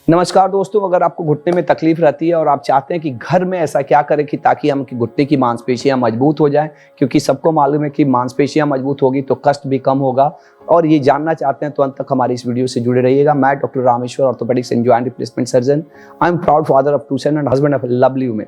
नमस्कार दोस्तों, अगर आपको घुटने में तकलीफ रहती है और आप चाहते हैं कि घर में ऐसा क्या करें कि ताकि हम घुटने की मांसपेशियां मजबूत हो जाएं, क्योंकि सबको मालूम है कि मांसपेशियां मजबूत होगी तो कष्ट भी कम होगा, और ये जानना चाहते हैं तो अंत तक हमारी इस वीडियो से जुड़े रहिएगा। मैं doctor Rameshwar, orthopaedics and joint replacement surgeon. I am proud father of 2 sons and husband of lovely women.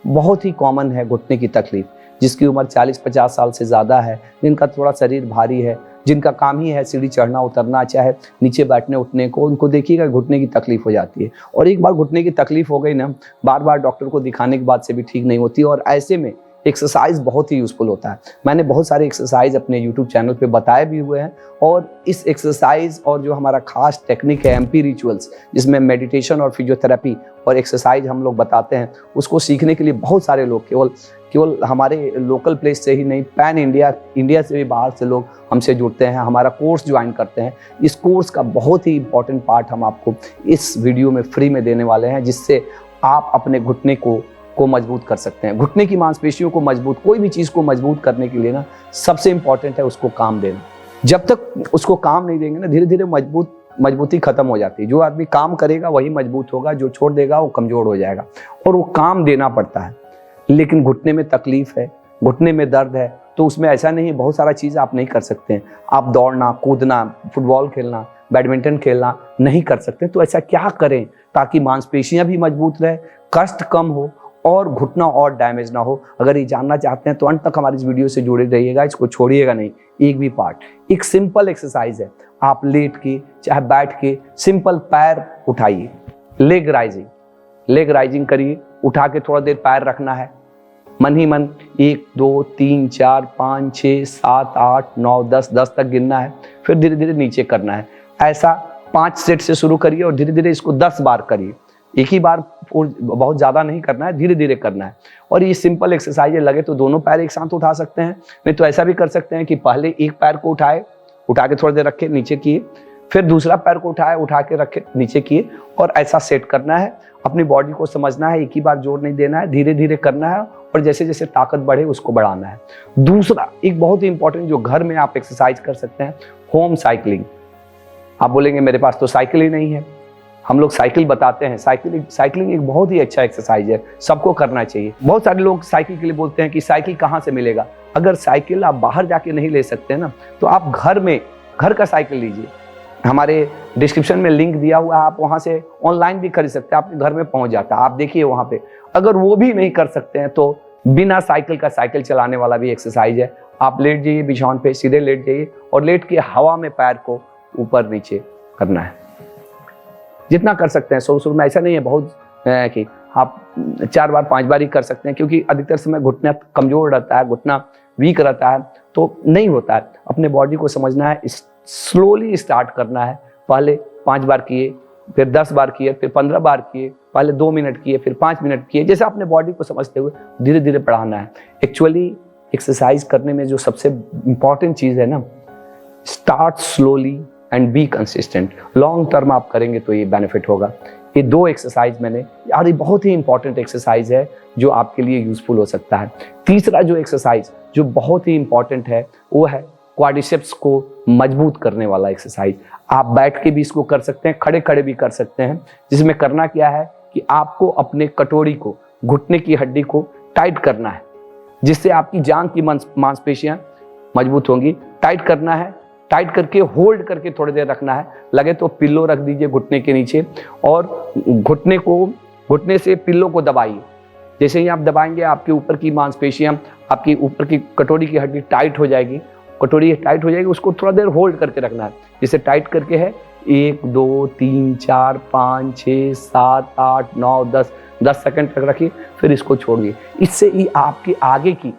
बहुत ही कॉमन है घुटने की तकलीफ, जिसकी उम्र 40-50 साल से ज़्यादा है, जिनका थोड़ा शरीर भारी है, जिनका काम ही है सीढ़ी चढ़ना उतरना, चाहे नीचे बैठने उठने को, उनको देखिएगा घुटने की तकलीफ हो जाती है। और एक बार घुटने की तकलीफ हो गई ना, बार बार डॉक्टर को दिखाने के बाद से भी ठीक नहीं होती, और ऐसे में एक्सरसाइज बहुत ही यूजफुल होता है। मैंने बहुत सारे एक्सरसाइज अपने यूट्यूब चैनल पे बताए भी हुए हैं, और इस एक्सरसाइज और जो हमारा खास टेक्निक है एमपी रिचुअल्स, जिसमें मेडिटेशन और फिजियोथेरेपी और एक्सरसाइज हम लोग बताते हैं, उसको सीखने के लिए बहुत सारे लोग केवल हमारे लोकल प्लेस से ही नहीं, पैन इंडिया से भी बाहर से लोग हमसे जुड़ते हैं, हमारा कोर्स ज्वाइन करते हैं। इस कोर्स का बहुत ही इंपॉर्टेंट पार्ट हम आपको इस वीडियो में फ्री में देने वाले हैं, जिससे आप अपने घुटने को मजबूत कर सकते हैं। घुटने की मांसपेशियों को मजबूत, कोई भी चीज़ को मजबूत करने के लिए ना सबसे इंपॉर्टेंट है उसको काम देना। जब तक उसको काम नहीं देंगे ना, धीरे धीरे मजबूती खत्म हो जाती है। जो आदमी काम करेगा वही मजबूत होगा, जो छोड़ देगा वो कमजोर हो जाएगा, और वो काम देना पड़ता है। लेकिन घुटने में तकलीफ है, घुटने में दर्द है, तो उसमें ऐसा नहीं, बहुत सारा चीज़ आप नहीं कर सकते हैं। आप दौड़ना, कूदना, फुटबॉल खेलना, बैडमिंटन खेलना नहीं कर सकते। तो ऐसा क्या करें ताकि मांसपेशियां भी मजबूत रहे, कष्ट कम हो और घुटना और डैमेज ना हो? अगर ये जानना चाहते हैं तो अंत तक हमारी इस वीडियो से जुड़े रहिएगा, इसको छोड़िएगा नहीं एक भी पार्ट। एक सिंपल एक्सरसाइज है, आप लेट के चाहे बैठ के सिंपल पैर उठाइए, लेग राइजिंग करिए, उठा के थोड़ा देर पैर रखना है, मन ही मन 1 2 3 4 5 6 7 8 9 10 तक गिनना है, फिर धीरे धीरे नीचे करना है। ऐसा 5 सेट से शुरू करिए और धीरे धीरे इसको 10 बार करिए। एक ही बार बहुत ज़्यादा नहीं करना है, धीरे धीरे करना है। और ये सिंपल एक्सरसाइज है, लगे तो दोनों पैर एक साथ उठा सकते हैं, नहीं तो ऐसा भी कर सकते हैं कि पहले एक पैर को उठा के थोड़ी देर रखे, नीचे किए, फिर दूसरा पैर को उठा के रखे, नीचे किए, और ऐसा सेट करना है। अपनी बॉडी को समझना है, एक ही बार जोर नहीं देना है, धीरे धीरे करना है, और जैसे जैसे ताकत बढ़े उसको बढ़ाना है। दूसरा एक बहुत ही इंपॉर्टेंट जो घर में आप एक्सरसाइज कर सकते हैं, होम साइकिलिंग। आप बोलेंगे मेरे पास तो साइकिल ही नहीं है। हम लोग साइकिल बताते हैं। साइकिलिंग एक बहुत ही अच्छा एक्सरसाइज है, सबको करना चाहिए। बहुत सारे लोग साइकिल के लिए बोलते हैं कि साइकिल कहाँ से मिलेगा। अगर साइकिल आप बाहर जाके नहीं ले सकते ना, तो आप घर का साइकिल लीजिए। हमारे डिस्क्रिप्शन में लिंक दिया हुआ है, आप वहाँ से ऑनलाइन भी खरीद सकते हैं, आपके घर में पहुँच जाता है, आप देखिए वहाँ पे। अगर वो भी नहीं कर सकते हैं तो बिना साइकिल का साइकिल चलाने वाला भी एक्सरसाइज है। आप लेट जाइए बिछावन पे, सीधे लेट जाइए, और लेट के हवा में पैर को ऊपर नीचे करना है, जितना कर सकते हैं। शुरू में ऐसा नहीं है बहुत कि आप 4 बार 5 बार ही कर सकते हैं, क्योंकि अधिकतर समय घुटना कमजोर रहता है, घुटना वीक रहता है, तो नहीं होता है। अपने बॉडी को समझना है, स्लोली स्टार्ट करना है। पहले 5 बार किए, फिर 10 बार किए, फिर 15 बार किए, पहले 2 मिनट किए, फिर 5 मिनट किए, जैसे अपने बॉडी को समझते हुए धीरे धीरे बढ़ाना है। एक्चुअली एक्सरसाइज करने में जो सबसे इंपॉर्टेंट चीज़ है ना, start slowly and be consistent. Long term आप करेंगे तो ये बेनिफिट होगा। ये 2 एक्सरसाइज मैंने, और ये बहुत ही इंपॉर्टेंट एक्सरसाइज है जो आपके लिए यूजफुल हो सकता है। तीसरा जो एक्सरसाइज जो बहुत ही इंपॉर्टेंट है वो है क्वाड्रिसेप्स को मजबूत करने वाला एक्सरसाइज। आप बैठ के भी इसको कर सकते हैं, खड़े खड़े भी कर सकते हैं। जिसमें करना क्या है कि आपको अपने कटोरी को, घुटने की हड्डी को टाइट करना है, जिससे आपकी जांघ की मांसपेशियां मजबूत होंगी। टाइट करना है, टाइट करके होल्ड करके थोड़ी देर रखना है। लगे तो पिल्लो रख दीजिए घुटने के नीचे, और घुटने से पिल्लो को दबाइए। जैसे ही आप दबाएंगे आपके ऊपर की मांसपेशियां, आपकी ऊपर की कटोरी की हड्डी टाइट हो जाएगी। कटोरी टाइट हो जाएगी, उसको थोड़ा देर होल्ड करके रखना है। जैसे टाइट करके है 1 2 3 4 5 6 7 8 9 10 सेकंड तक रखिए, फिर इसको छोड़िए। इससे ही आपके आगे की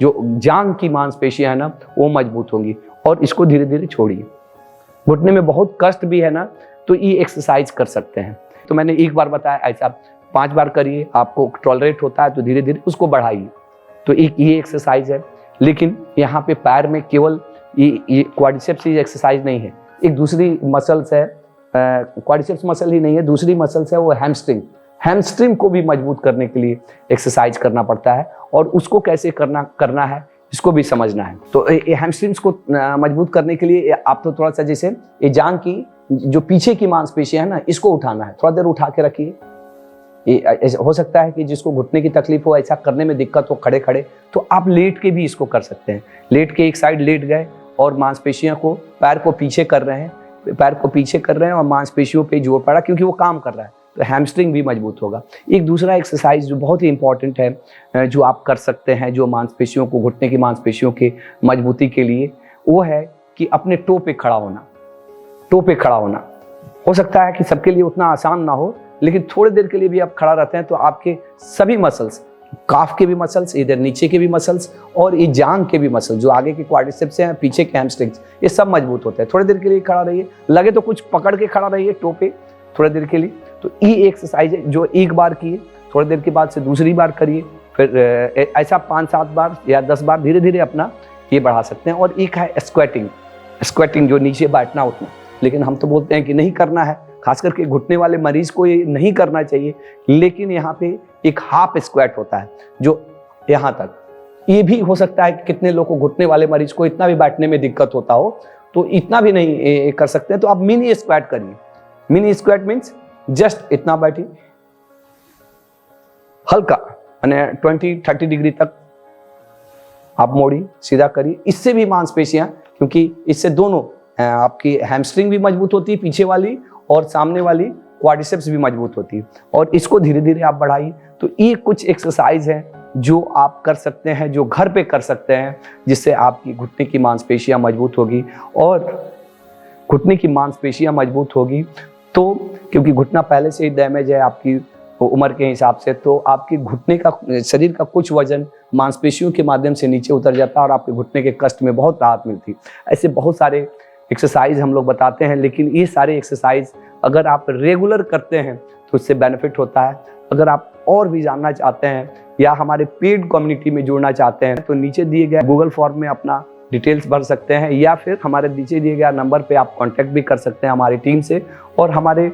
जो जांघ की मांसपेशियां है ना, वो मजबूत होंगी। और इसको धीरे धीरे छोड़िए। घुटने में बहुत कष्ट भी है ना, तो ये एक्सरसाइज कर सकते हैं। तो मैंने एक बार बताया, ऐसा 5 बार करिए, आपको टॉलरेट होता है तो धीरे धीरे उसको बढ़ाइए। तो एक ये एक्सरसाइज है। लेकिन यहाँ पे पैर में केवल ये क्वाड्रिसेप्स एक्सरसाइज नहीं है, एक दूसरी मसल्स है, क्वाड्रिसेप्स मसल ही नहीं है, दूसरी मसल्स है, वो हैमस्ट्रिंग को भी मजबूत करने के लिए एक्सरसाइज करना पड़ता है। और उसको कैसे करना है इसको भी समझना है। तो ये हैमस्ट्रिंग्स को मजबूत करने के लिए आप तो थोड़ा सा जैसे ये जांघ की जो पीछे की मांसपेशियां है ना, इसको उठाना है, थोड़ा देर उठा के रखिए। ये हो सकता है कि जिसको घुटने की तकलीफ हो, ऐसा करने में दिक्कत हो खड़े खड़े, तो आप लेट के भी इसको कर सकते हैं। लेट के एक साइड लेट गए और मांसपेशियों को, पैर को पीछे कर रहे हैं, पैर को पीछे कर रहे हैं और मांसपेशियों पे जोर पड़ा क्योंकि वो काम कर रहा है, तो हैमस्ट्रिंग भी मजबूत होगा। एक दूसरा एक्सरसाइज जो बहुत ही इंपॉर्टेंट है, जो आप कर सकते हैं जो मांसपेशियों को, घुटने की मांसपेशियों की मजबूती के लिए, वो है कि अपने टो पे खड़ा होना। टो पे खड़ा होना हो सकता है कि सबके लिए उतना आसान ना हो, लेकिन थोड़ी देर के लिए भी आप खड़ा रहते हैं तो आपके सभी मसल्स, काफ के भी मसल्स, इधर नीचे के भी मसल्स और ये जांघ के भी मसल्स, जो आगे के क्वाड्रिसेप्स हैं, पीछे के हैमस्ट्रिंग्स, ये सब मजबूत होते हैं। थोड़ी देर के लिए खड़ा रहिए, लगे तो कुछ पकड़ के खड़ा रहिए टो पे थोड़ी देर के लिए। तो ये एक्सरसाइज है जो एक बार किए, थोड़ी देर के बाद से दूसरी बार करिए, फिर ऐसा 5-7 बार या 10 बार धीरे धीरे अपना ये बढ़ा सकते हैं। और एक है स्क्वेटिंग, स्क्वेटिंग जो नीचे बैठना उठना, लेकिन हम तो बोलते हैं कि नहीं करना है, खास करके घुटने वाले मरीज को ये नहीं करना चाहिए। लेकिन यहाँ पे एक हाफ स्क्वाट होता है जो यहाँ तक, ये भी हो सकता है कि कितने लोगों को, घुटने वाले मरीज को इतना भी बैठने में दिक्कत होता हो तो इतना भी नहीं कर सकते हैं, तो आप मिनी स्क्वाट करिए। मिनी स्क्वाट मीन्स जस्ट इतना बैठिए, हल्का यानी 20-30 डिग्री तक आप मोड़िए, सीधा करिए। इससे भी मांसपेशियां, क्योंकि इससे दोनों आपकी हैमस्ट्रिंग भी मजबूत होती है पीछे वाली और सामने वाली क्वाड्रिसेप्स भी मजबूत होती है, और इसको धीरे धीरे आप बढ़ाइए। तो ये कुछ एक्सरसाइज है जो आप कर सकते हैं, जो घर पे कर सकते हैं, जिससे आपकी घुटने की मांसपेशियां मजबूत होगी। और घुटने की मांसपेशियां मजबूत होगी तो, क्योंकि घुटना पहले से ही डैमेज है आपकी उम्र के हिसाब से, तो आपकी घुटने का, शरीर का कुछ वजन मांसपेशियों के माध्यम से नीचे उतर जाता है और आपके घुटने के कष्ट में बहुत राहत मिलती। ऐसे बहुत सारे एक्सरसाइज हम लोग बताते हैं, लेकिन ये सारे एक्सरसाइज अगर आप रेगुलर करते हैं तो उससे बेनिफिट होता है। अगर आप और भी जानना चाहते हैं या हमारे पेड कम्युनिटी में जुड़ना चाहते हैं तो नीचे दिए गए गूगल फॉर्म में अपना डिटेल्स भर सकते हैं, या फिर हमारे नीचे दिए गए नंबर पे आप कांटेक्ट भी कर सकते हैं हमारी टीम से। और हमारे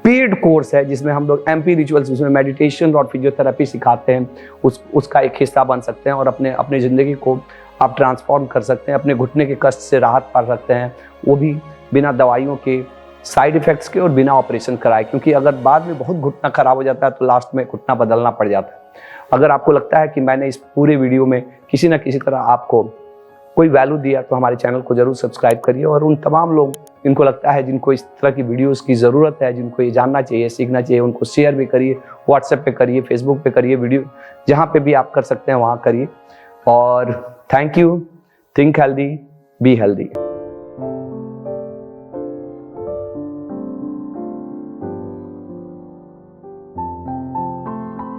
पेड कोर्स है जिसमें हम लोग MP रिचुअल्स, उसमें मेडिटेशन और फिजियोथेरेपी सिखाते हैं, उसका एक हिस्सा बन सकते हैं और अपने ज़िंदगी को आप ट्रांसफॉर्म कर सकते हैं, अपने घुटने के कष्ट से राहत पा सकते हैं, वो भी बिना दवाइयों के, साइड इफ़ेक्ट्स के और बिना ऑपरेशन कराए। क्योंकि अगर बाद में बहुत घुटना खराब हो जाता है तो लास्ट में घुटना बदलना पड़ जाता है। अगर आपको लगता है कि मैंने इस पूरे वीडियो में किसी न किसी तरह आपको कोई वैल्यू दिया तो हमारे चैनल को जरूर सब्सक्राइब करिए। और उन तमाम लोग जिनको लगता है, जिनको इस तरह की वीडियोस की ज़रूरत है, जिनको ये जानना चाहिए, सीखना चाहिए, उनको शेयर भी करिए, व्हाट्सएप पे करिए, फेसबुक पे करिए, वीडियो जहाँ पे भी आप कर सकते हैं वहाँ करिए। और thank you. Think healthy, be healthy.